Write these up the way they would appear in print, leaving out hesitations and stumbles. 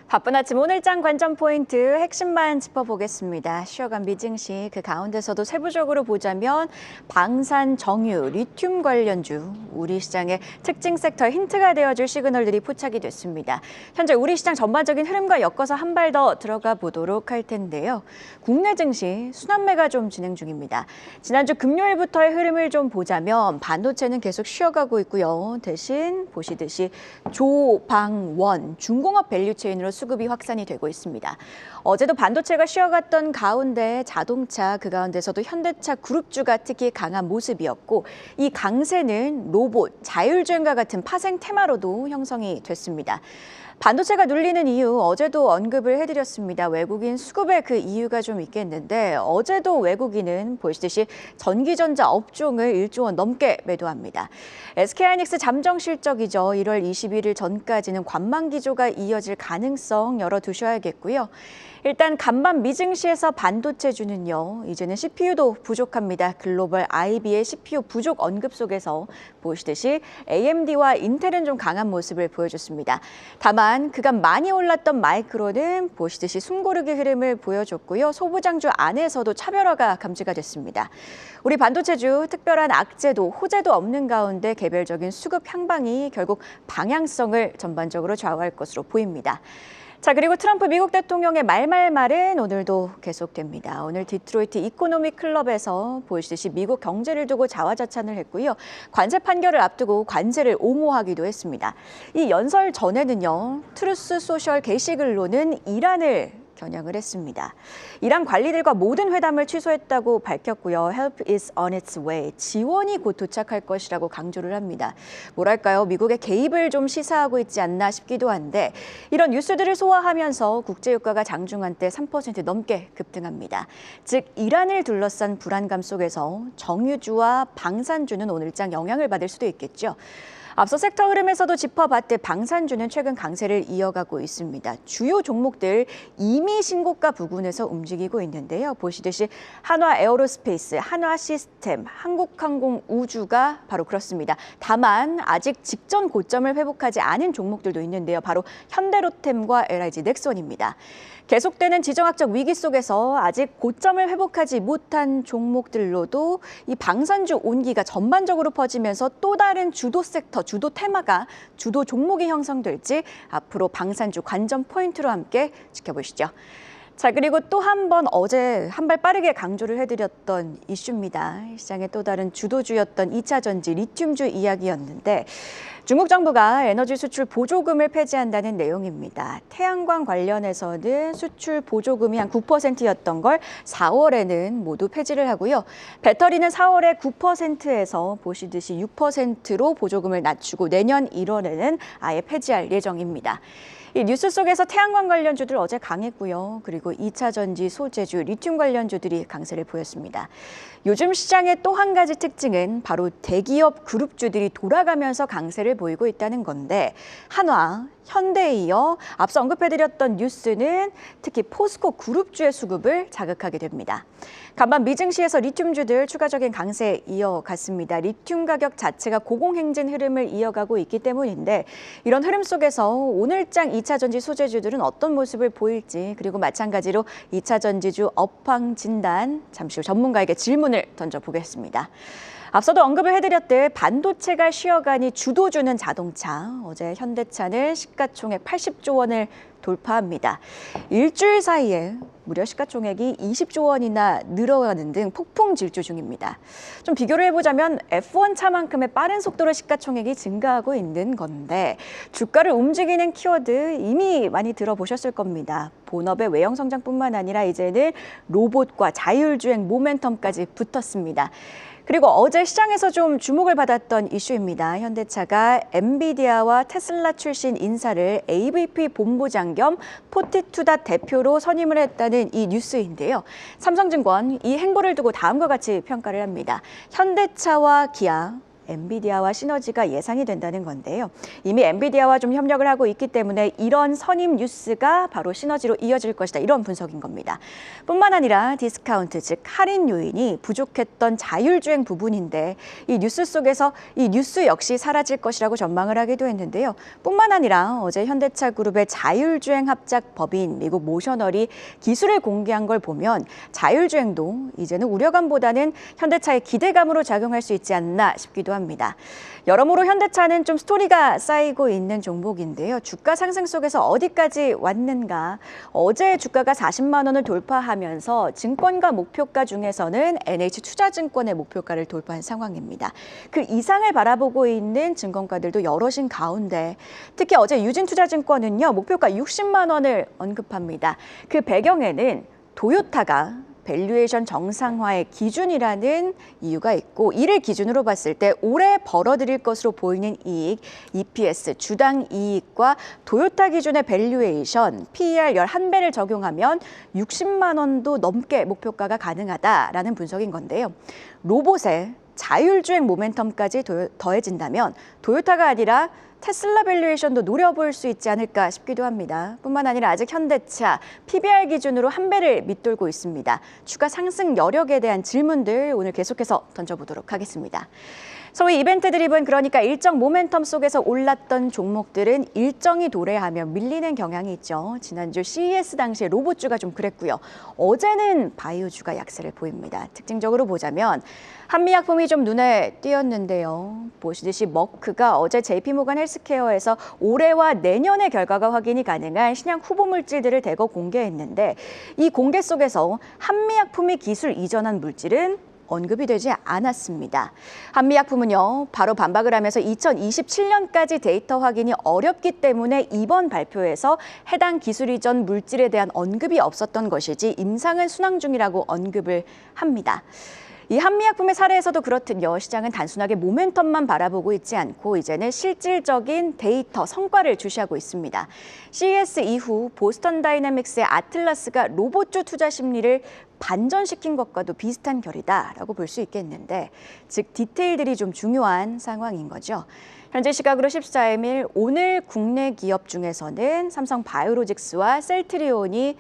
바쁜 아침 오늘장 관전 포인트 핵심만 짚어보겠습니다. 쉬어간 미증시 그 가운데서도 세부적으로 보자면 방산, 정유, 리튬 관련주, 우리 시장의 특징 섹터의 힌트가 되어줄 시그널들이 포착이 됐습니다. 현재 우리 시장 전반적인 흐름과 엮어서 한 발 더 들어가 보도록 할 텐데요. 국내 증시 순환매가 좀 진행 중입니다. 지난주 금요일부터의 흐름을 좀 보자면 반도체는 계속 쉬어가고 있고요. 대신 보시듯이 조방원, 중공업 밸류체인으로 수급이 확산이 되고 있습니다. 어제도 반도체가 쉬어갔던 가운데 자동차, 그 가운데서도 현대차 그룹주가 특히 강한 모습이었고 이 강세는 로봇, 자율주행과 같은 파생 테마로도 형성이 됐습니다. 반도체가 눌리는 이유 어제도 언급을 해드렸습니다. 외국인 수급의 그 이유가 좀 있겠는데 어제도 외국인은 보시듯이 전기전자 업종을 1조 원 넘게 매도합니다. SK하이닉스 잠정 실적이죠. 1월 21일 전까지는 관망 기조가 이어질 가능성 열어두셔야겠고요. 일단 간밤 미증시에서 반도체주는요. 이제는 CPU도 부족합니다. 글로벌 IB의 CPU 부족 언급 속에서 보시듯이 AMD와 인텔은 좀 강한 모습을 보여줬습니다. 다만 그간 많이 올랐던 마이크론은 보시듯이 숨고르기 흐름을 보여줬고요. 소부장주 안에서도 차별화가 감지가 됐습니다. 우리 반도체주 특별한 악재도 호재도 없는 가운데 개별적인 수급 향방이 결국 방향성을 전반적으로 좌우할 것으로 보입니다. 자, 그리고 트럼프 미국 대통령의 말은 오늘도 계속됩니다. 오늘 디트로이트 이코노미 클럽에서 보시듯이 미국 경제를 두고 자화자찬을 했고요. 관세 판결을 앞두고 관세를 옹호하기도 했습니다. 이 연설 전에는요. 트루스 소셜 게시글로는 이란을 겨냥을 했습니다. 이란 관리들과 모든 회담을 취소했다고 밝혔고요. Help is on its way. 지원이 곧 도착할 것이라고 강조를 합니다. 뭐랄까요? 미국의 개입을 좀 시사하고 있지 않나 싶기도 한데 이런 뉴스들을 소화하면서 국제유가가 장중한 때 3% 넘게 급등합니다. 즉 이란을 둘러싼 불안감 속에서 정유주와 방산주는 오늘장 영향을 받을 수도 있겠죠. 앞서 섹터 흐름에서도 짚어봤듯 방산주는 최근 강세를 이어가고 있습니다. 주요 종목들 이미 신고가 부근에서 움직이고 있는데요. 보시듯이 한화 에어로스페이스, 한화 시스템, 한국항공우주가 바로 그렇습니다. 다만 아직 직전 고점을 회복하지 않은 종목들도 있는데요. 바로 현대로템과 LIG 넥선입니다. 계속되는 지정학적 위기 속에서 아직 고점을 회복하지 못한 종목들로도 이 방산주 온기가 전반적으로 퍼지면서 또 다른 주도 섹터, 주도 테마가 주도 종목이 형성될지 앞으로 방산주 관전 포인트로 함께 지켜보시죠. 자, 그리고 또 한 번 어제 한 발 빠르게 강조를 해드렸던 이슈입니다. 시장의 또 다른 주도주였던 2차 전지 리튬주 이야기였는데 중국 정부가 에너지 수출 보조금을 폐지한다는 내용입니다. 태양광 관련해서는 수출 보조금이 한 9%였던 걸 4월에는 모두 폐지를 하고요. 배터리는 4월에 9%에서 보시듯이 6%로 보조금을 낮추고 내년 1월에는 아예 폐지할 예정입니다. 이 뉴스 속에서 태양광 관련주들 어제 강했고요. 그리고 2차 전지, 소재주, 리튬 관련주들이 강세를 보였습니다. 요즘 시장의 또 한 가지 특징은 바로 대기업 그룹주들이 돌아가면서 강세를 보이고 있다는 건데 한화, 현대에 이어 앞서 언급해드렸던 뉴스는 특히 포스코 그룹주의 수급을 자극하게 됩니다. 간밤 미증시에서 리튬주들 추가적인 강세 이어갔습니다. 리튬 가격 자체가 고공행진 흐름을 이어가고 있기 때문인데 이런 흐름 속에서 오늘장 2차 전지 소재주들은 어떤 모습을 보일지 그리고 마찬가지로 2차 전지주 업황 진단 잠시 후 전문가에게 질문을 던져보겠습니다. 앞서도 언급을 해드렸듯 반도체가 쉬어가니 주도주는 자동차. 어제 현대차는 시가총액 80조 원을 돌파합니다. 일주일 사이에 무려 시가총액이 20조 원이나 늘어가는 등 폭풍 질주 중입니다. 좀 비교를 해보자면 F1 차만큼의 빠른 속도로 시가총액이 증가하고 있는 건데 주가를 움직이는 키워드 이미 많이 들어보셨을 겁니다. 본업의 외형 성장뿐만 아니라 이제는 로봇과 자율주행 모멘텀까지 붙었습니다. 그리고 어제 시장에서 좀 주목을 받았던 이슈입니다. 현대차가 엔비디아와 테슬라 출신 인사를 AVP 본부장 겸 포티투다 대표로 선임을 했다는 이 뉴스인데요. 삼성증권 이 행보를 두고 다음과 같이 평가를 합니다. 현대차와 기아, 엔비디아와 시너지가 예상이 된다는 건데요. 이미 엔비디아와 좀 협력을 하고 있기 때문에 이런 선임 뉴스가 바로 시너지로 이어질 것이다. 이런 분석인 겁니다. 뿐만 아니라 디스카운트, 즉 할인 요인이 부족했던 자율주행 부분인데 이 뉴스 속에서 이 뉴스 역시 사라질 것이라고 전망을 하기도 했는데요. 뿐만 아니라 어제 현대차 그룹의 자율주행 합작 법인 미국 모셔널이 기술을 공개한 걸 보면 자율주행도 이제는 우려감보다는 현대차의 기대감으로 작용할 수 있지 않나 싶기도 합니다. 여러모로 현대차는 좀 스토리가 쌓이고 있는 종목인데요. 주가 상승 속에서 어디까지 왔는가? 어제 주가가 40만 원을 돌파하면서 증권가 목표가 중에서는 NH투자증권의 목표가를 돌파한 상황입니다. 그 이상을 바라보고 있는 증권가들도 여럿인 가운데 특히 어제 유진투자증권은요, 목표가 60만 원을 언급합니다. 그 배경에는 토요타가 밸류에이션 정상화의 기준이라는 이유가 있고 이를 기준으로 봤을 때 올해 벌어들일 것으로 보이는 이익, EPS, 주당 이익과 토요타 기준의 밸류에이션, PER 11배를 적용하면 60만 원도 넘게 목표가가 가능하다라는 분석인 건데요. 로봇의 자율주행 모멘텀까지 더해진다면 토요타가 아니라 테슬라 밸류에이션도 노려볼 수 있지 않을까 싶기도 합니다. 뿐만 아니라 아직 현대차 PBR 기준으로 한 배를 밑돌고 있습니다. 추가 상승 여력에 대한 질문들 오늘 계속해서 던져보도록 하겠습니다. 소위 이벤트 드리븐, 그러니까 일정 모멘텀 속에서 올랐던 종목들은 일정이 도래하며 밀리는 경향이 있죠. 지난주 CES 당시에 로봇주가 좀 그랬고요. 어제는 바이오주가 약세를 보입니다. 특징적으로 보자면 한미약품이 좀 눈에 띄었는데요. 보시듯이 머크가 어제 JP모간 헬스케어에서 올해와 내년의 결과가 확인이 가능한 신약 후보 물질들을 대거 공개했는데 이 공개 속에서 한미약품이 기술 이전한 물질은 언급이 되지 않았습니다. 한미약품은요, 바로 반박을 하면서 2027년까지 데이터 확인이 어렵기 때문에 이번 발표에서 해당 기술 이전 물질에 대한 언급이 없었던 것이지 임상은 순항 중이라고 언급을 합니다. 이 한미약품의 사례에서도 그렇듯요. 시장은 단순하게 모멘텀만 바라보고 있지 않고 이제는 실질적인 데이터, 성과를 주시하고 있습니다. CES 이후 보스턴 다이내믹스의 아틀라스가 로봇주 투자 심리를 반전시킨 것과도 비슷한 결이다라고 볼 수 있겠는데, 즉 디테일들이 좀 중요한 상황인 거죠. 현재 시각으로 14일 오늘 국내 기업 중에서는 삼성 바이오로직스와 셀트리온이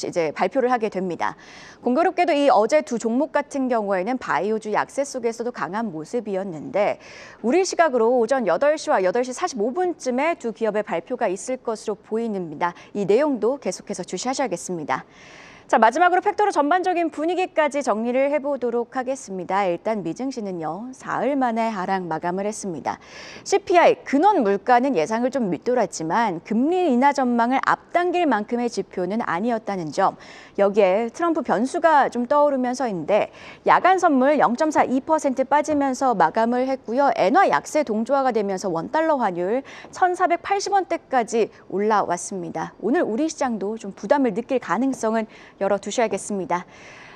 이제 발표를 하게 됩니다. 공교롭게도 이 어제 두 종목 같은 경우에는 바이오주 약세 속에서도 강한 모습이었는데 우리 시각으로 오전 8시와 8시 45분쯤에 두 기업의 발표가 있을 것으로 보입니다. 이 내용도 계속해서 주시하셔야겠습니다. 자, 마지막으로 팩토로 전반적인 분위기까지 정리를 해보도록 하겠습니다. 일단 미증시는요, 사흘 만에 하락 마감을 했습니다. CPI, 근원 물가는 예상을 좀 밑돌았지만 금리 인하 전망을 앞당길 만큼의 지표는 아니었다는 점, 여기에 트럼프 변수가 좀 떠오르면서인데 야간 선물 0.42% 빠지면서 마감을 했고요. 엔화 약세 동조화가 되면서 원달러 환율 1,480원대까지 올라왔습니다. 오늘 우리 시장도 좀 부담을 느낄 가능성은 열어두셔야겠습니다.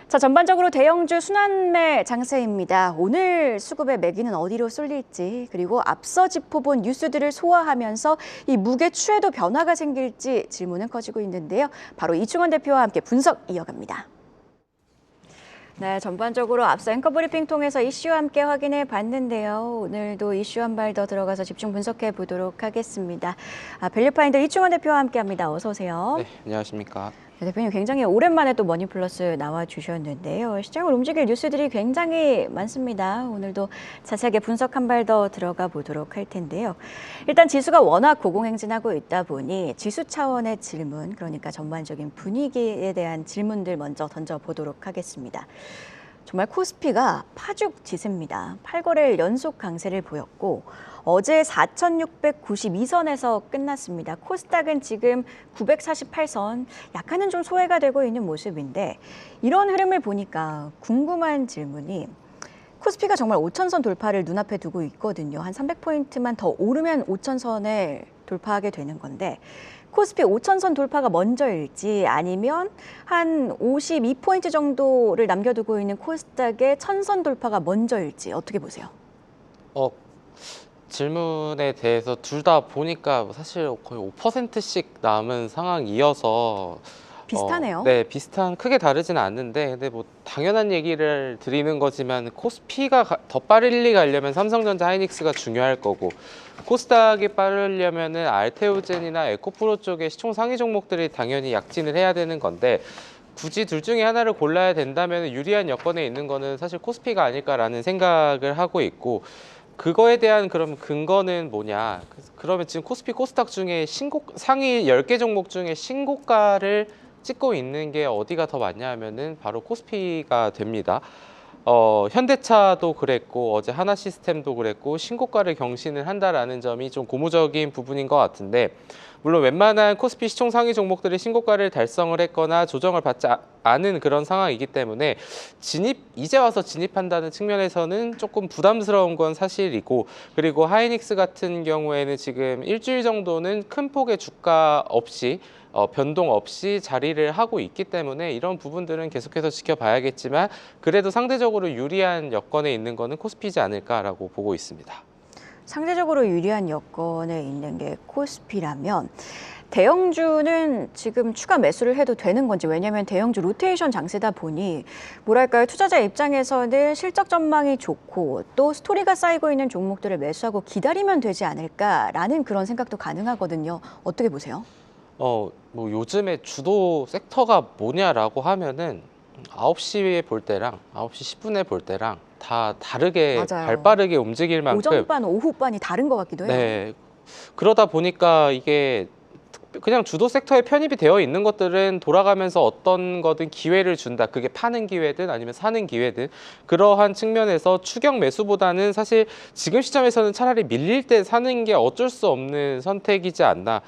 자, 전반적으로 대형주 순환매 장세입니다. 오늘 수급의 매기는 어디로 쏠릴지, 그리고 앞서 짚어본 뉴스들을 소화하면서 이 무게 추에도 변화가 생길지 질문은 커지고 있는데요. 바로 이충원 대표와 함께 분석 이어갑니다. 네, 전반적으로 앞서 앵커 브리핑 통해서 이슈와 함께 확인해 봤는데요. 오늘도 이슈 한 발 더 들어가서 집중 분석해 보도록 하겠습니다. 밸류파인더 이충원 대표와 함께합니다. 어서 오세요. 네, 안녕하십니까. 네, 대표님 굉장히 오랜만에 또 머니플러스 나와주셨는데요. 시장을 움직일 뉴스들이 굉장히 많습니다. 오늘도 자세하게 분석 한 발 더 들어가 보도록 할 텐데요. 일단 지수가 워낙 고공행진하고 있다 보니 지수 차원의 질문, 그러니까 전반적인 분위기에 대한 질문들 먼저 던져보도록 하겠습니다. 정말 코스피가 파죽지세입니다. 8거래일 연속 강세를 보였고 어제 4,692선에서 끝났습니다. 코스닥은 지금 948선, 약간은 좀 소외가 되고 있는 모습인데 이런 흐름을 보니까 궁금한 질문이 코스피가 정말 5,000선 돌파를 눈앞에 두고 있거든요. 한 300포인트만 더 오르면 5,000선을 돌파하게 되는 건데 코스피 5,000선 돌파가 먼저일지 아니면 한 52포인트 정도를 남겨두고 있는 코스닥의 1,000선 돌파가 먼저일지 어떻게 보세요? 질문에 대해서 둘 다 보니까 사실 거의 5%씩 남은 상황이어서 비슷하네요. 네, 비슷한 크게 다르지는 않는데 근데 뭐 당연한 얘기를 드리는 거지만 코스피가 더 빨리 가려면 삼성전자, 하이닉스가 중요할 거고 코스닥이 빠르려면은 알테오젠이나 에코프로 쪽의 시총 상위 종목들이 당연히 약진을 해야 되는 건데 굳이 둘 중에 하나를 골라야 된다면 유리한 여건에 있는 거는 사실 코스피가 아닐까라는 생각을 하고 있고 그거에 대한 그럼 근거는 뭐냐? 그러면 지금 코스피, 코스닥 중에 상위 10개 종목 중에 신고가를 찍고 있는 게 어디가 더 많냐 하면은 바로 코스피가 됩니다. 현대차도 그랬고 어제 하나시스템도 그랬고 신고가를 경신을 한다라는 점이 좀 고무적인 부분인 것 같은데 물론 웬만한 코스피 시총 상위 종목들이 신고가를 달성을 했거나 조정을 받지 않은 그런 상황이기 때문에 이제 와서 진입한다는 측면에서는 조금 부담스러운 건 사실이고 그리고 하이닉스 같은 경우에는 지금 일주일 정도는 큰 폭의 주가 없이 변동 없이 자리를 하고 있기 때문에 이런 부분들은 계속해서 지켜봐야겠지만 그래도 상대적으로 유리한 여건에 있는 거는 코스피지 않을까라고 보고 있습니다. 상대적으로 유리한 여건에 있는 게 코스피라면 대형주는 지금 추가 매수를 해도 되는 건지 왜냐하면 대형주 로테이션 장세다 보니 뭐랄까요 투자자 입장에서는 실적 전망이 좋고 또 스토리가 쌓이고 있는 종목들을 매수하고 기다리면 되지 않을까라는 그런 생각도 가능하거든요. 어떻게 보세요? 뭐 요즘에 주도 섹터가 뭐냐라고 하면은 9시에 볼 때랑 9시 10분에 볼 때랑 다 다르게 맞아요. 발빠르게 움직일 만큼 오전반, 오후반이 다른 것 같기도 해요. 네. 그러다 보니까 이게 그냥 주도 섹터에 편입이 되어 있는 것들은 돌아가면서 어떤 거든 기회를 준다. 그게 파는 기회든 아니면 사는 기회든 그러한 측면에서 추격 매수보다는 사실 지금 시점에서는 차라리 밀릴 때 사는 게 어쩔 수 없는 선택이지 않나.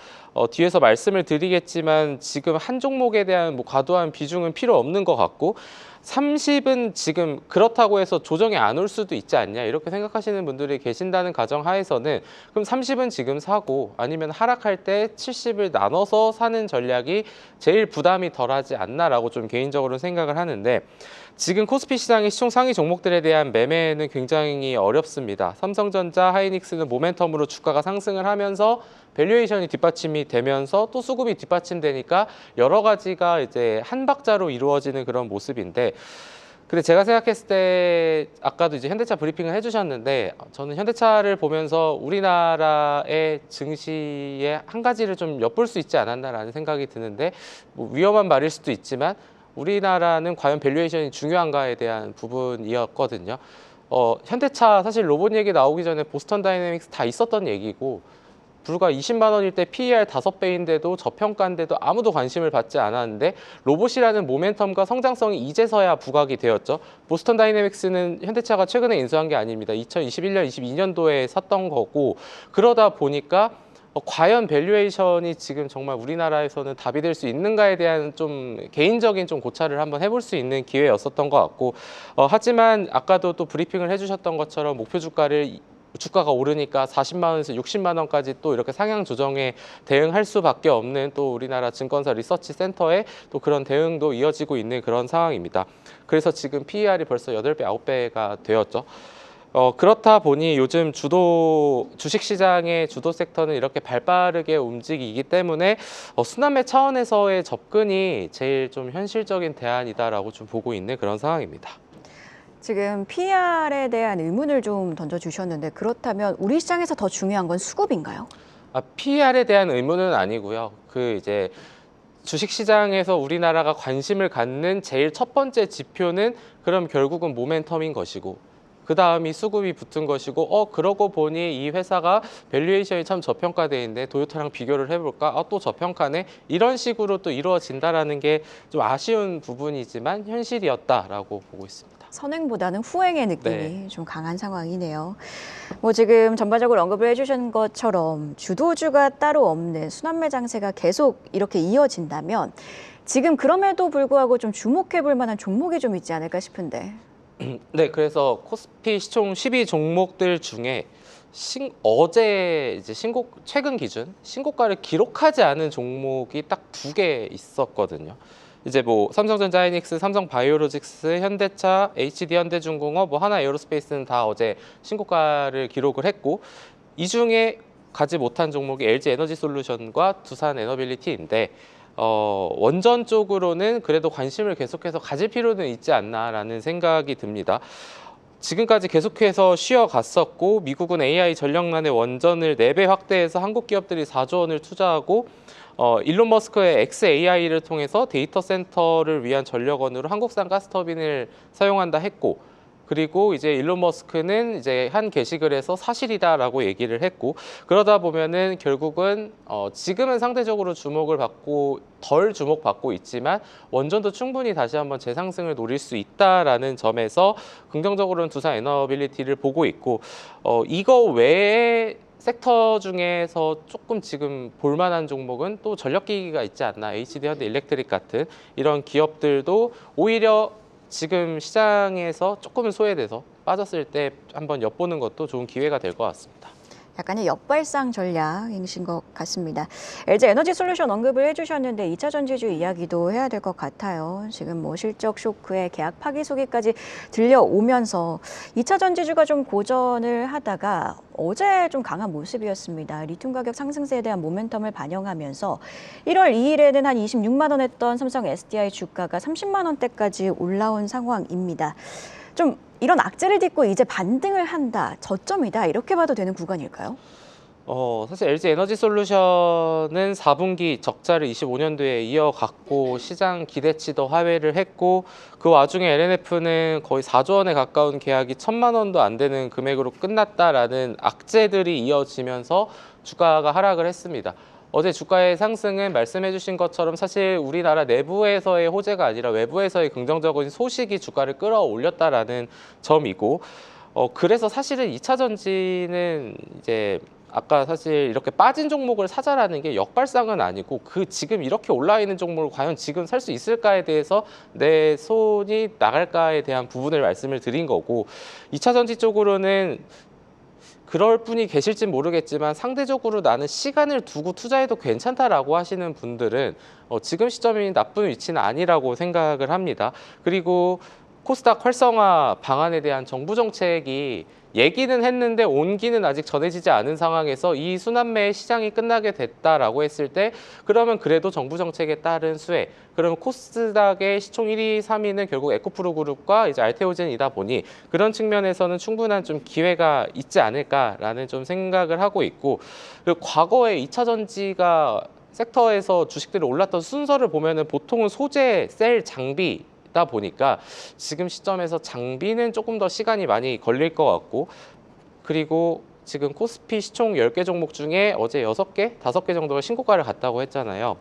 뒤에서 말씀을 드리겠지만 지금 한 종목에 대한 뭐 과도한 비중은 필요 없는 것 같고 30은 지금 그렇다고 해서 조정이 안 올 수도 있지 않냐 이렇게 생각하시는 분들이 계신다는 가정 하에서는 그럼 30은 지금 사고 아니면 하락할 때 70을 나눠서 사는 전략이 제일 부담이 덜하지 않나라고 좀 개인적으로 생각을 하는데 지금 코스피 시장의 시총 상위 종목들에 대한 매매는 굉장히 어렵습니다. 삼성전자, 하이닉스는 모멘텀으로 주가가 상승을 하면서 밸류에이션이 뒷받침이 되면서 또 수급이 뒷받침되니까 여러 가지가 이제 한 박자로 이루어지는 그런 모습인데 근데 제가 생각했을 때 아까도 이제 현대차 브리핑을 해주셨는데 저는 현대차를 보면서 우리나라의 증시의 한 가지를 좀 엿볼 수 있지 않았나라는 생각이 드는데 뭐 위험한 말일 수도 있지만 우리나라는 과연 밸류에이션이 중요한가에 대한 부분이었거든요. 현대차 사실 로봇 얘기 나오기 전에 보스턴 다이내믹스 다 있었던 얘기고 불과 20만 원일 때 PER 5배인데도 저평가인데도 아무도 관심을 받지 않았는데 로봇이라는 모멘텀과 성장성이 이제서야 부각이 되었죠. 보스턴 다이내믹스는 현대차가 최근에 인수한 게 아닙니다. 2021년, 22년도에 샀던 거고 그러다 보니까 과연 밸류에이션이 지금 정말 우리나라에서는 답이 될 수 있는가에 대한 좀 개인적인 좀 고찰을 한번 해볼 수 있는 기회였었던 것 같고 하지만 아까도 또 브리핑을 해주셨던 것처럼 목표 주가가 오르니까 40만 원에서 60만 원까지 또 이렇게 상향 조정에 대응할 수밖에 없는 또 우리나라 증권사 리서치 센터의 또 그런 대응도 이어지고 있는 그런 상황입니다. 그래서 지금 PER이 벌써 8배, 9배가 되었죠. 그렇다 보니 요즘 주식시장의 주도 섹터는 이렇게 발빠르게 움직이기 때문에 순환매 차원에서의 접근이 제일 좀 현실적인 대안이다라고 좀 보고 있는 그런 상황입니다. 지금 PER에 대한 의문을 좀 던져주셨는데 그렇다면 우리 시장에서 더 중요한 건 수급인가요? PER에 대한 의문은 아니고요. 이제 주식시장에서 우리나라가 관심을 갖는 제일 첫 번째 지표는 그럼 결국은 모멘텀인 것이고 그 다음이 수급이 붙은 것이고 그러고 보니 이 회사가 밸류에이션이 참 저평가돼 있는데 도요타랑 비교를 해볼까? 또 저평가네? 이런 식으로 또 이루어진다라는 게 좀 아쉬운 부분이지만 현실이었다라고 보고 있습니다. 선행보다는 후행의 느낌이 네. 좀 강한 상황이네요. 뭐 지금 전반적으로 언급을 해주신 것처럼 주도주가 따로 없는 순환매 장세가 계속 이렇게 이어진다면 지금 그럼에도 불구하고 좀 주목해 볼 만한 종목이 좀 있지 않을까 싶은데. 네, 그래서 코스피 시총 12 종목들 중에 어제 이제 최근 기준 신고가를 기록하지 않은 종목이 딱 2개 있었거든요. 이제 뭐 삼성전자, 하이닉스, 삼성바이오로직스, 현대차, HD 현대중공업, 뭐 하나에어로스페이스는 다 어제 신고가를 기록을 했고 이 중에 가지 못한 종목이 LG 에너지솔루션과 두산 에너빌리티인데 원전 쪽으로는 그래도 관심을 계속해서 가질 필요는 있지 않나라는 생각이 듭니다. 지금까지 계속해서 쉬어갔었고 미국은 AI 전력난의 원전을 4배 확대해서 한국 기업들이 4조 원을 투자하고 일론 머스크의 xAI를 통해서 데이터 센터를 위한 전력원으로 한국산 가스터빈을 사용한다 했고, 그리고 이제 일론 머스크는 이제 한 게시글에서 사실이다라고 얘기를 했고, 그러다 보면은 결국은 지금은 상대적으로 주목을 받고 덜 주목받고 있지만 원전도 충분히 다시 한번 재상승을 노릴 수 있다라는 점에서 긍정적으로는 두산 에너빌리티를 보고 있고, 이거 외에 섹터 중에서 조금 지금 볼만한 종목은 또 전력기기가 있지 않나. HD 현대 일렉트릭 같은 이런 기업들도 오히려 지금 시장에서 조금은 소외돼서 빠졌을 때 한번 엿보는 것도 좋은 기회가 될 것 같습니다. 약간의 역발상 전략이신 것 같습니다. LG 에너지 솔루션 언급을 해주셨는데 2차 전지주 이야기도 해야 될 것 같아요. 지금 뭐 실적 쇼크에 계약 파기 소기까지 들려오면서 2차 전지주가 좀 고전을 하다가 어제 좀 강한 모습이었습니다. 리튬 가격 상승세에 대한 모멘텀을 반영하면서 1월 2일에는 한 26만 원 했던 삼성 SDI 주가가 30만 원대까지 올라온 상황입니다. 좀 이런 악재를 딛고 이제 반등을 한다, 저점이다 이렇게 봐도 되는 구간일까요? 사실 LG 에너지 솔루션은 4분기 적자를 25년도에 이어갔고 시장 기대치도 하회를 했고, 그 와중에 LNF는 거의 4조 원에 가까운 계약이 1,000만 원도 안 되는 금액으로 끝났다라는 악재들이 이어지면서 주가가 하락을 했습니다. 어제 주가의 상승은 말씀해 주신 것처럼 사실 우리나라 내부에서의 호재가 아니라 외부에서의 긍정적인 소식이 주가를 끌어올렸다라는 점이고, 그래서 사실은 2차 전지는 이제 아까 사실 이렇게 빠진 종목을 사자라는 게 역발상은 아니고, 그 지금 이렇게 올라 있는 종목을 과연 지금 살 수 있을까에 대해서 내 손이 나갈까에 대한 부분을 말씀을 드린 거고, 2차 전지 쪽으로는 그럴 분이 계실진 모르겠지만 상대적으로 나는 시간을 두고 투자해도 괜찮다라고 하시는 분들은 지금 시점이 나쁜 위치는 아니라고 생각을 합니다. 그리고 코스닥 활성화 방안에 대한 정부 정책이 얘기는 했는데 온기는 아직 전해지지 않은 상황에서 이 순환매의 시장이 끝나게 됐다라고 했을 때, 그러면 그래도 정부 정책에 따른 수혜, 그러면 코스닥의 시총 1위, 3위는 결국 에코프로 그룹과 이제 알테오젠이다 보니 그런 측면에서는 충분한 좀 기회가 있지 않을까라는 좀 생각을 하고 있고, 그리고 과거에 2차 전지가 섹터에서 주식들이 올랐던 순서를 보면은 보통은 소재, 셀, 장비 다 보니까 지금 시점에서 장비는 조금 더 시간이 많이 걸릴 것 같고, 그리고 지금 코스피 시총 10개 종목 중에 어제 6개, 5개 정도가 신고가를 갔다고 했잖아요.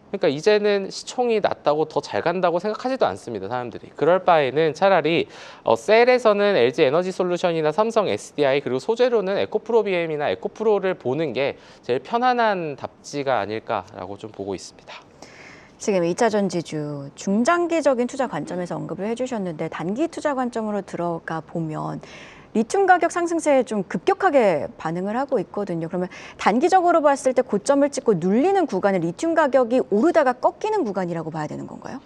그러니까 이제는 시총이 낮다고 더 잘 간다고 생각하지도 않습니다, 사람들이. 그럴 바에는 차라리 셀에서는 LG 에너지 솔루션이나 삼성 SDI, 그리고 소재로는 에코프로 BM이나 에코프로를 보는 게 제일 편안한 답지가 아닐까라고 좀 보고 있습니다. 지금 2차 전지주 중장기적인 투자 관점에서 언급을 해주셨는데, 단기 투자 관점으로 들어가 보면 리튬 가격 상승세에 좀 급격하게 반응을 하고 있거든요. 그러면 단기적으로 봤을 때 고점을 찍고 눌리는 구간은 리튬 가격이 오르다가 꺾이는 구간이라고 봐야 되는 건가요?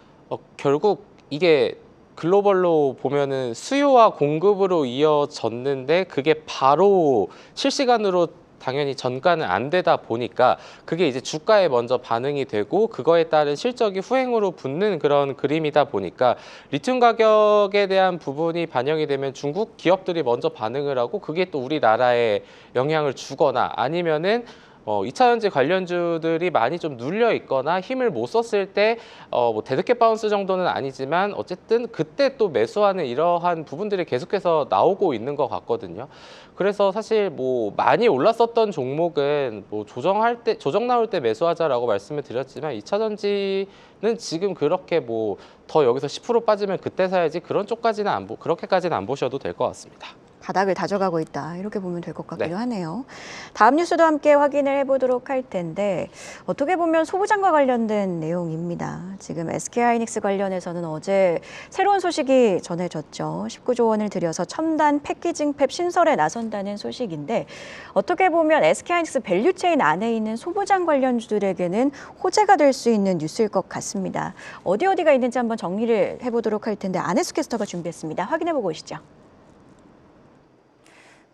결국 이게 글로벌로 보면은 수요와 공급으로 이어졌는데 그게 바로 실시간으로 당연히 전가는 안 되다 보니까 그게 이제 주가에 먼저 반응이 되고 그거에 따른 실적이 후행으로 붙는 그런 그림이다 보니까 리튬 가격에 대한 부분이 반영이 되면 중국 기업들이 먼저 반응을 하고 그게 또 우리나라에 영향을 주거나 아니면은 2차 전지 관련주들이 많이 좀 눌려 있거나 힘을 못 썼을 때 뭐 데드캣 바운스 정도는 아니지만 어쨌든 그때 또 매수하는 이러한 부분들이 계속해서 나오고 있는 것 같거든요. 그래서 사실 뭐 많이 올랐었던 종목은 뭐 조정 나올 때 매수하자라고 말씀을 드렸지만 2차 전지는 지금 그렇게 뭐 더 여기서 10% 빠지면 그때 사야지 그런 쪽까지는 그렇게까지는 안 보셔도 될 것 같습니다. 바닥을 다져가고 있다, 이렇게 보면 될 것 같기도 네. 하네요. 다음 뉴스도 함께 확인을 해보도록 할 텐데, 어떻게 보면 소부장과 관련된 내용입니다. 지금 SK하이닉스 관련해서는 어제 새로운 소식이 전해졌죠. 19조 원을 들여서 첨단 패키징 팹 신설에 나선다는 소식인데, 어떻게 보면 SK하이닉스 밸류체인 안에 있는 소부장 관련주들에게는 호재가 될 수 있는 뉴스일 것 같습니다. 어디가 있는지 한번 정리를 해보도록 할 텐데, 안혜수 캐스터가 준비했습니다. 확인해보고 오시죠.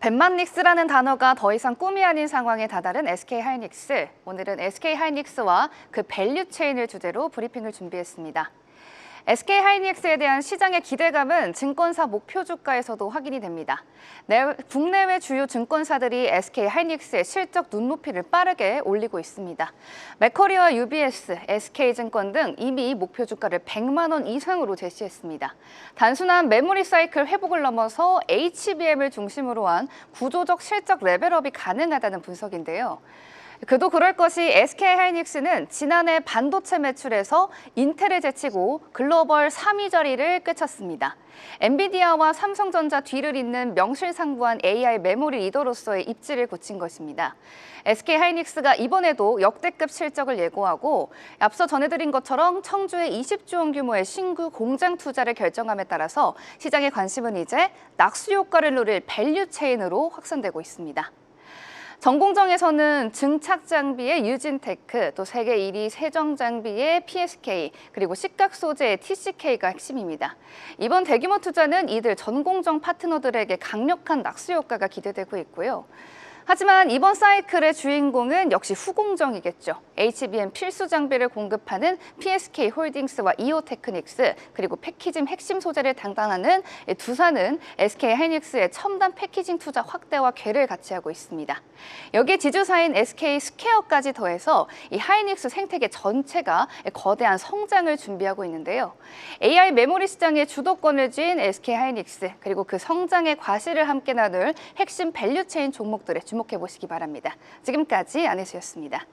벤만닉스라는 단어가 더 이상 꿈이 아닌 상황에 다다른 SK하이닉스. 오늘은 SK하이닉스와 그 밸류 체인을 주제로 브리핑을 준비했습니다. SK하이닉스에 대한 시장의 기대감은 증권사 목표 주가에서도 확인이 됩니다. 국내외 주요 증권사들이 SK하이닉스의 실적 눈높이를 빠르게 올리고 있습니다. 맥쿼리와 UBS, SK증권 등 이미 목표 주가를 100만 원 이상으로 제시했습니다. 단순한 메모리 사이클 회복을 넘어서 HBM을 중심으로 한 구조적 실적 레벨업이 가능하다는 분석인데요. 그도 그럴 것이 SK하이닉스는 지난해 반도체 매출에서 인텔을 제치고 글로벌 3위 자리를 꿰찼습니다. 엔비디아와 삼성전자 뒤를 잇는 명실상부한 AI 메모리 리더로서의 입지를 굳힌 것입니다. SK하이닉스가 이번에도 역대급 실적을 예고하고 앞서 전해드린 것처럼 청주에 20조 원 규모의 신규 공장 투자를 결정함에 따라서 시장의 관심은 이제 낙수 효과를 누릴 밸류 체인으로 확산되고 있습니다. 전공정에서는 증착 장비의 유진테크, 또 세계 1위 세정 장비의 PSK, 그리고 식각 소재의 TCK가 핵심입니다. 이번 대규모 투자는 이들 전공정 파트너들에게 강력한 낙수 효과가 기대되고 있고요. 하지만 이번 사이클의 주인공은 역시 후공정이겠죠. HBM 필수 장비를 공급하는 PSK 홀딩스와 이오테크닉스, 그리고 패키징 핵심 소재를 담당하는 두산은 SK하이닉스의 첨단 패키징 투자 확대와 궤를 같이 하고 있습니다. 여기에 지주사인 SK 스퀘어까지 더해서 이 하이닉스 생태계 전체가 거대한 성장을 준비하고 있는데요. AI 메모리 시장의 주도권을 쥔 SK하이닉스, 그리고 그 성장의 과실을 함께 나눌 핵심 밸류체인 종목들에 주목해 보시기 바랍니다. 지금까지 안혜수였습니다.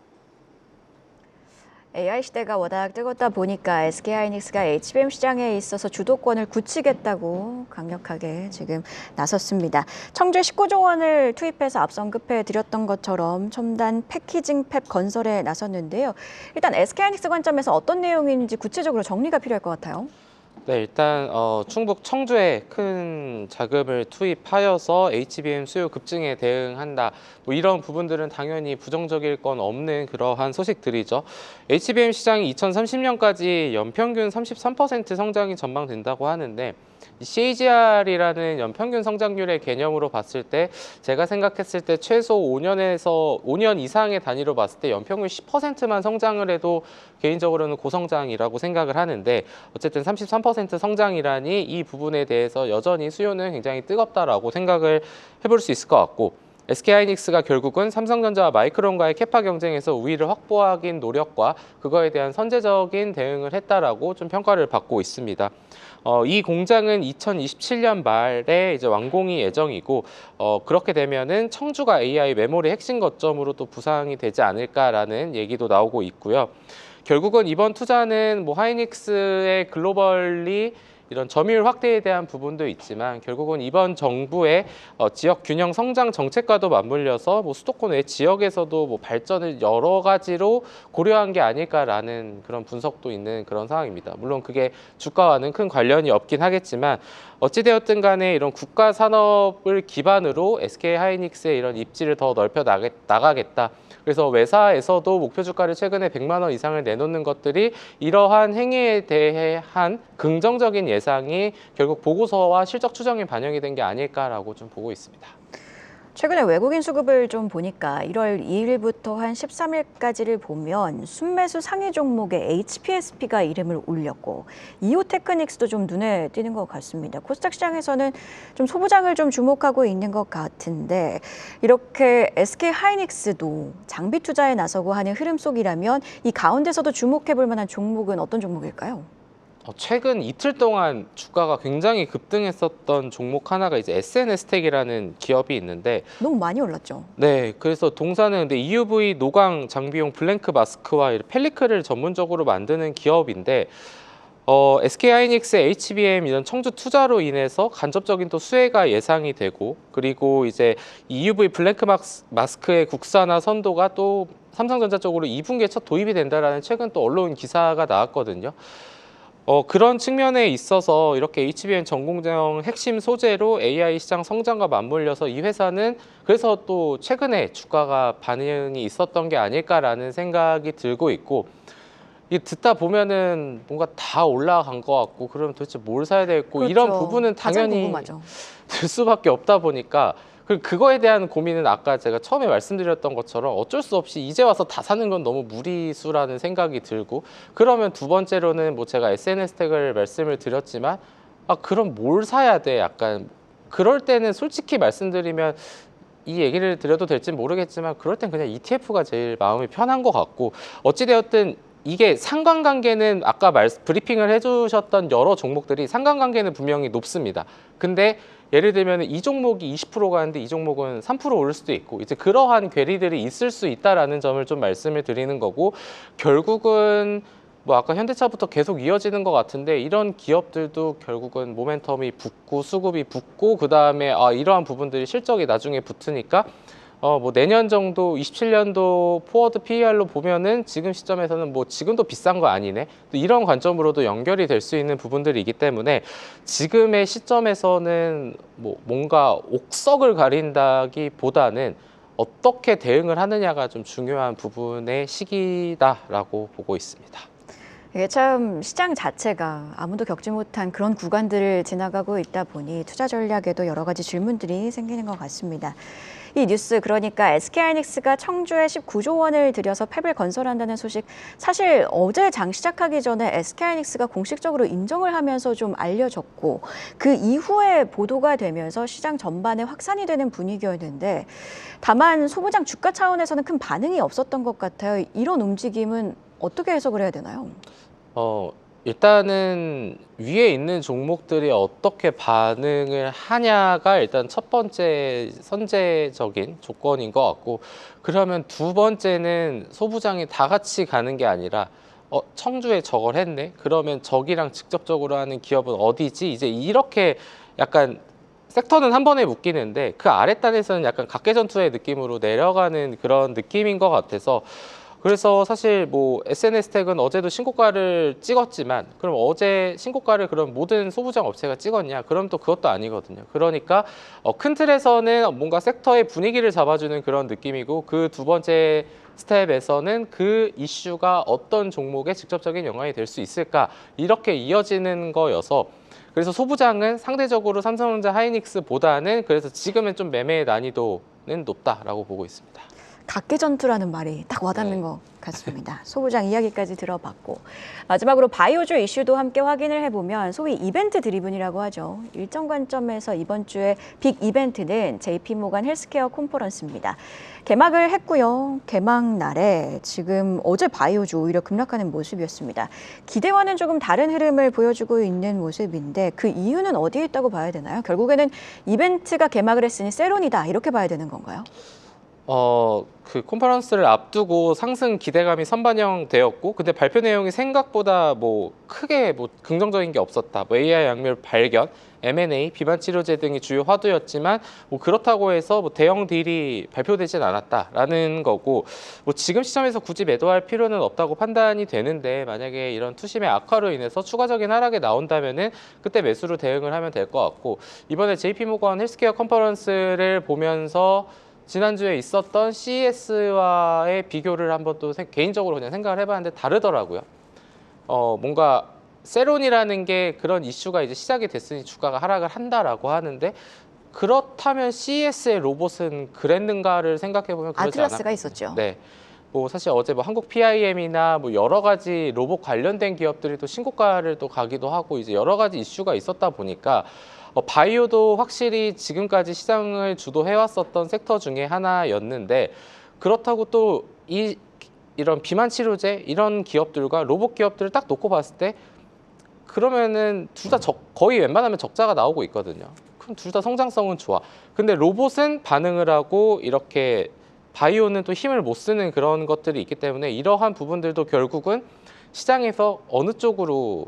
AI 시대가 워낙 뜨겁다 보니까 SK하이닉스가 HBM 시장에 있어서 주도권을 굳히겠다고 강력하게 지금 나섰습니다. 청주에 19조 원을 투입해서 앞서 언급해 드렸던 것처럼 첨단 패키징 팹 건설에 나섰는데요. 일단 SK하이닉스 관점에서 어떤 내용인지 구체적으로 정리가 필요할 것 같아요. 네, 일단 충북 청주에 큰 자금을 투입하여서 HBM 수요 급증에 대응한다. 뭐 이런 부분들은 당연히 부정적일 건 없는 그러한 소식들이죠. HBM 시장이 2030년까지 연평균 33% 성장이 전망된다고 하는데 CAGR이라는 연평균 성장률의 개념으로 봤을 때 제가 생각했을 때 최소 5년 이상의 단위로 봤을 때 연평균 10%만 성장을 해도 개인적으로는 고성장이라고 생각을 하는데 어쨌든 33% 성장이라니 이 부분에 대해서 여전히 수요는 굉장히 뜨겁다라고 생각을 해볼 수 있을 것 같고 SK하이닉스가 결국은 삼성전자와 마이크론과의 캐파 경쟁에서 우위를 확보하기 노력과 그거에 대한 선제적인 대응을 했다라고 좀 평가를 받고 있습니다. 이 공장은 2027년 말에 이제 완공이 예정이고 그렇게 되면은 청주가 AI 메모리 핵심 거점으로 또 부상이 되지 않을까라는 얘기도 나오고 있고요. 결국은 이번 투자는 뭐 하이닉스의 글로벌리 이런 점유율 확대에 대한 부분도 있지만 결국은 이번 정부의 지역 균형 성장 정책과도 맞물려서 뭐 수도권 외 지역에서도 뭐 발전을 여러 가지로 고려한 게 아닐까라는 그런 분석도 있는 그런 상황입니다. 물론 그게 주가와는 큰 관련이 없긴 하겠지만 어찌되었든 간에 이런 국가 산업을 기반으로 SK하이닉스의 이런 입지를 더 넓혀 나가겠다. 그래서 외사에서도 목표 주가를 최근에 100만 원 이상을 내놓는 것들이 이러한 행위에 대한 긍정적인 예상이 결국 보고서와 실적 추정에 반영이 된 게 아닐까라고 좀 보고 있습니다. 최근에 외국인 수급을 좀 보니까 1월 2일부터 한 13일까지를 보면 순매수 상위 종목에 HPSP가 이름을 올렸고 이오테크닉스도 좀 눈에 띄는 것 같습니다. 코스닥 시장에서는 좀 소부장을 좀 주목하고 있는 것 같은데 이렇게 SK하이닉스도 장비 투자에 나서고 하는 흐름 속이라면 이 가운데서도 주목해 볼 만한 종목은 어떤 종목일까요? 최근 이틀 동안 주가가 굉장히 급등했었던 종목 하나가 이제 SNS텍이라는 기업이 있는데 너무 많이 올랐죠. 네, 그래서 동사는 근데 EUV 노광 장비용 블랭크 마스크와 펠리클을 전문적으로 만드는 기업인데 SK하이닉스의 HBM 이런 청주 투자로 인해서 간접적인 또 수혜가 예상이 되고 그리고 이제 EUV 블랭크 마스크의 국산화 선도가 또 삼성전자 쪽으로 2분기에 첫 도입이 된다라는 최근 또 언론 기사가 나왔거든요. 그런 측면에 있어서 이렇게 HBM 전공정 핵심 소재로 AI 시장 성장과 맞물려서 이 회사는 그래서 또 최근에 주가가 반응이 있었던 게 아닐까라는 생각이 들고 있고 이 듣다 보면은 뭔가 다 올라간 것 같고 그러면 도대체 뭘 사야 될고 그렇죠. 이런 부분은 가장 당연히 궁금하죠. 들 수밖에 없다 보니까 그리고 그거에 대한 고민은 아까 제가 처음에 말씀드렸던 것처럼 어쩔 수 없이 이제 와서 다 사는 건 너무 무리수라는 생각이 들고, 그러면 두 번째로는 뭐 제가 SNS 택을 말씀을 드렸지만 그럼 뭘 사야 돼? 약간 그럴 때는 솔직히 말씀드리면 이 얘기를 드려도 될지 모르겠지만 그럴 땐 그냥 ETF가 제일 마음이 편한 것 같고, 어찌되었든 이게 상관관계는 아까 브리핑을 해주셨던 여러 종목들이 상관관계는 분명히 높습니다. 근데 예를 들면 이 종목이 20% 가는데 이 종목은 3% 오를 수도 있고, 이제 그러한 괴리들이 있을 수 있다라는 점을 좀 말씀을 드리는 거고, 결국은 뭐 아까 현대차부터 계속 이어지는 것 같은데 이런 기업들도 결국은 모멘텀이 붙고 수급이 붙고 그다음에 이러한 부분들이 실적이 나중에 붙으니까 뭐 내년 정도 27년도 포워드 PER로 보면은 지금 시점에서는 뭐 지금도 비싼 거 아니네, 또 이런 관점으로도 연결이 될 수 있는 부분들이기 때문에 지금의 시점에서는 뭐 뭔가 옥석을 가린다기보다는 어떻게 대응을 하느냐가 좀 중요한 부분의 시기다라고 보고 있습니다. 이게 참 시장 자체가 아무도 겪지 못한 그런 구간들을 지나가고 있다 보니 투자 전략에도 여러 가지 질문들이 생기는 것 같습니다. 이 뉴스, 그러니까 SK하이닉스가 청주에 19조 원을 들여서 팹을 건설한다는 소식, 사실 어제 장 시작하기 전에 SK하이닉스가 공식적으로 인정을 하면서 좀 알려졌고, 그 이후에 보도가 되면서 시장 전반에 확산이 되는 분위기였는데, 다만 소부장 주가 차원에서는 큰 반응이 없었던 것 같아요. 이런 움직임은 어떻게 해석을 해야 되나요? 일단은 위에 있는 종목들이 어떻게 반응을 하냐가 일단 첫 번째 선제적인 조건인 것 같고, 그러면 두 번째는 소부장이 다 같이 가는 게 아니라 청주에 저걸 했네? 그러면 저기랑 직접적으로 하는 기업은 어디지? 이제 이렇게 약간 섹터는 한 번에 묶이는데 그 아랫단에서는 약간 각계전투의 느낌으로 내려가는 그런 느낌인 것 같아서, 그래서 사실 뭐 SNS 택은 어제도 신고가를 찍었지만 그럼 어제 신고가를 그럼 모든 소부장 업체가 찍었냐? 그럼 또 그것도 아니거든요. 그러니까 큰 틀에서는 뭔가 섹터의 분위기를 잡아주는 그런 느낌이고, 그 두 번째 스텝에서는 그 이슈가 어떤 종목에 직접적인 영향이 될 수 있을까? 이렇게 이어지는 거여서, 그래서 소부장은 상대적으로 삼성전자 하이닉스보다는 그래서 지금은 좀 매매의 난이도는 높다라고 보고 있습니다. 각계전투라는 말이 딱 와닿는 네. 것 같습니다. 소부장 이야기까지 들어봤고, 마지막으로 바이오주 이슈도 함께 확인을 해보면 소위 이벤트 드리븐이라고 하죠. 일정 관점에서 이번 주에 빅 이벤트는 JP모간 헬스케어 컨퍼런스입니다. 개막을 했고요. 개막 날에 지금 어제 바이오주 오히려 급락하는 모습이었습니다. 기대와는 조금 다른 흐름을 보여주고 있는 모습인데 그 이유는 어디에 있다고 봐야 되나요? 결국에는 이벤트가 개막을 했으니 세론이다, 이렇게 봐야 되는 건가요? 그 컨퍼런스를 앞두고 상승 기대감이 선반영되었고, 근데 발표 내용이 생각보다 뭐 크게 뭐 긍정적인 게 없었다. 뭐 AI 약물 발견, M&A, 비만 치료제 등이 주요 화두였지만 뭐 그렇다고 해서 뭐 대형 딜이 발표되진 않았다라는 거고, 뭐 지금 시점에서 굳이 매도할 필요는 없다고 판단이 되는데, 만약에 이런 투심의 악화로 인해서 추가적인 하락이 나온다면은 그때 매수로 대응을 하면 될 것 같고, 이번에 JP모건 헬스케어 컨퍼런스를 보면서 지난주에 있었던 CES와의 비교를 한번 또 개인적으로 그냥 생각을 해봤는데 다르더라고요. 뭔가 세론이라는 게 그런 이슈가 이제 시작이 됐으니 주가가 하락을 한다라고 하는데, 그렇다면 CES의 로봇은 그랬는가를 생각해보면 그러지 아틀라스가 않았거든요. 있었죠. 네. 뭐 사실 어제 뭐 한국 PIM이나 뭐 여러 가지 로봇 관련된 기업들이 또 신고가를 또 가기도 하고 이제 여러 가지 이슈가 있었다 보니까 바이오도 확실히 지금까지 시장을 주도해왔었던 섹터 중에 하나였는데, 그렇다고 또 이런 비만 치료제 이런 기업들과 로봇 기업들을 딱 놓고 봤을 때 그러면은 둘 다 거의 웬만하면 적자가 나오고 있거든요. 그럼 둘 다 성장성은 좋아. 근데 로봇은 반응을 하고 이렇게 바이오는 또 힘을 못 쓰는 그런 것들이 있기 때문에 이러한 부분들도 결국은 시장에서 어느 쪽으로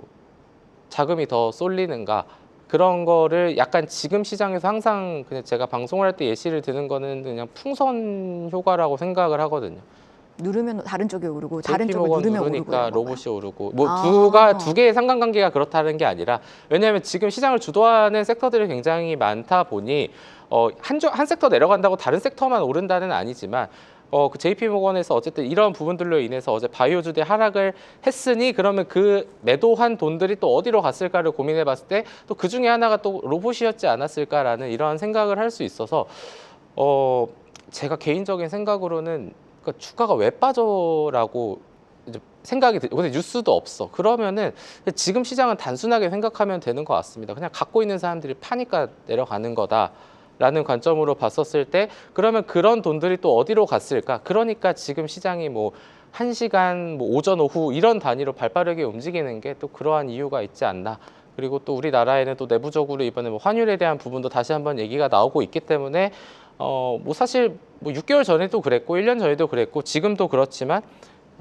자금이 더 쏠리는가, 그런 거를 약간 지금 시장에서 항상 그냥 제가 방송을 할 때 예시를 드는 거는 그냥 풍선 효과라고 생각을 하거든요. 누르면 다른 쪽이 오르고 다른 쪽을 JP모건 누르면 오르고 누르니까 이런 건가요? 로봇이 오르고 뭐 아. 두 개의 상관관계가 그렇다는 게 아니라, 왜냐하면 지금 시장을 주도하는 섹터들이 굉장히 많다 보니 한 섹터 내려간다고 다른 섹터만 오른다는 아니지만 그 JP모건에서 어쨌든 이런 부분들로 인해서 어제 바이오주대 하락을 했으니 그러면 그 매도한 돈들이 또 어디로 갔을까를 고민해 봤을 때 또 그 중에 하나가 또 로봇이었지 않았을까라는 이러한 생각을 할 수 있어서 제가 개인적인 생각으로는 그러니까 주가가 왜 빠져라고 이제 생각이 들고 근데 뉴스도 없어. 그러면은 지금 시장은 단순하게 생각하면 되는 것 같습니다. 그냥 갖고 있는 사람들이 파니까 내려가는 거다라는 관점으로 봤었을 때 그러면 그런 돈들이 또 어디로 갔을까? 그러니까 지금 시장이 뭐 1시간, 뭐 오전, 오후 이런 단위로 발빠르게 움직이는 게 또 그러한 이유가 있지 않나. 그리고 또 우리나라에는 또 내부적으로 이번에 뭐 환율에 대한 부분도 다시 한번 얘기가 나오고 있기 때문에 뭐 사실 뭐 6개월 전에도 그랬고 1년 전에도 그랬고 지금도 그렇지만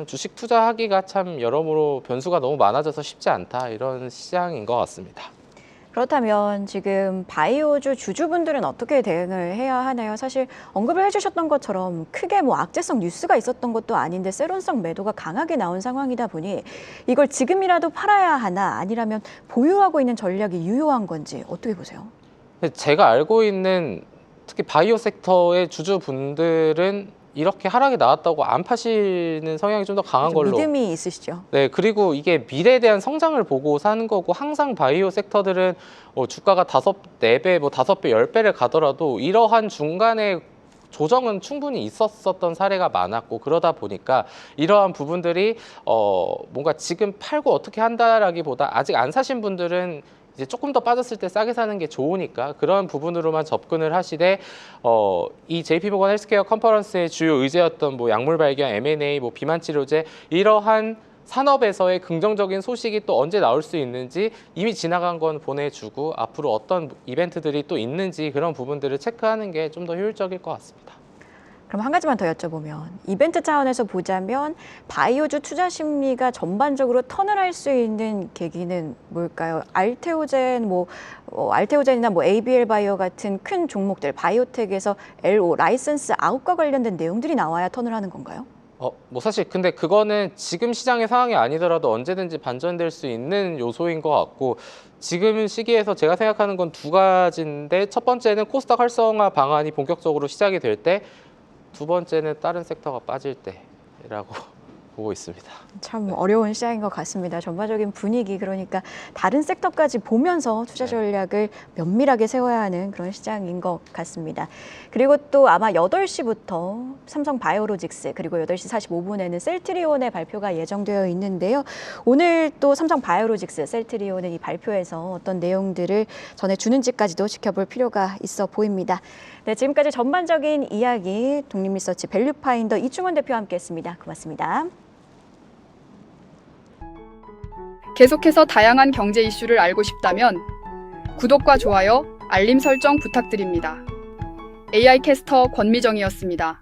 주식 투자하기가 참 여러모로 변수가 너무 많아져서 쉽지 않다 이런 시장인 것 같습니다. 그렇다면 지금 바이오주 주주분들은 어떻게 대응을 해야 하나요? 사실 언급을 해주셨던 것처럼 크게 뭐 악재성 뉴스가 있었던 것도 아닌데 세론성 매도가 강하게 나온 상황이다 보니 이걸 지금이라도 팔아야 하나 아니라면 보유하고 있는 전략이 유효한 건지 어떻게 보세요? 제가 알고 있는 특히 바이오 섹터의 주주분들은 이렇게 하락이 나왔다고 안 파시는 성향이 좀 더 강한 걸로. 믿음이 있으시죠? 네, 그리고 이게 미래에 대한 성장을 보고 사는 거고 항상 바이오 섹터들은 주가가 4배, 뭐 5배, 10배를 가더라도 이러한 중간에 조정은 충분히 있었던 사례가 많았고 그러다 보니까 이러한 부분들이 뭔가 지금 팔고 어떻게 한다라기보다 아직 안 사신 분들은 이제 조금 더 빠졌을 때 싸게 사는 게 좋으니까 그런 부분으로만 접근을 하시되 이 JP모건 헬스케어 컨퍼런스의 주요 의제였던 뭐 약물 발견, M&A, 뭐 비만 치료제 이러한 산업에서의 긍정적인 소식이 또 언제 나올 수 있는지 이미 지나간 건 보내주고 앞으로 어떤 이벤트들이 또 있는지 그런 부분들을 체크하는 게 좀 더 효율적일 것 같습니다. 그럼 한 가지만 더 여쭤보면 이벤트 차원에서 보자면 바이오주 투자 심리가 전반적으로 턴을 할 수 있는 계기는 뭘까요? 알테오젠 알테오젠이나 뭐 ABL 바이오 같은 큰 종목들 바이오텍에서 LO 라이선스 아웃과 관련된 내용들이 나와야 턴을 하는 건가요? 뭐 사실 근데 그거는 지금 시장의 상황이 아니더라도 언제든지 반전될 수 있는 요소인 것 같고 지금 시기에서 제가 생각하는 건 두 가지인데 첫 번째는 코스닥 활성화 방안이 본격적으로 시작이 될 때 두 번째는 다른 섹터가 빠질 때라고 보고 있습니다. 참 어려운 시장인 것 같습니다. 전반적인 분위기 그러니까 다른 섹터까지 보면서 투자 전략을 면밀하게 세워야 하는 그런 시장인 것 같습니다. 그리고 또 아마 8시부터 삼성 바이오로직스 그리고 8시 45분에는 셀트리온의 발표가 예정되어 있는데요. 오늘 또 삼성 바이오로직스, 셀트리온은 이 발표에서 어떤 내용들을 전해주는지까지도 지켜볼 필요가 있어 보입니다. 네, 지금까지 전반적인 이야기 독립리서치 밸류파인더 이충원 대표와 함께했습니다. 고맙습니다. 계속해서 다양한 경제 이슈를 알고 싶다면 구독과 좋아요, 알림 설정 부탁드립니다. AI 캐스터 권미정이었습니다.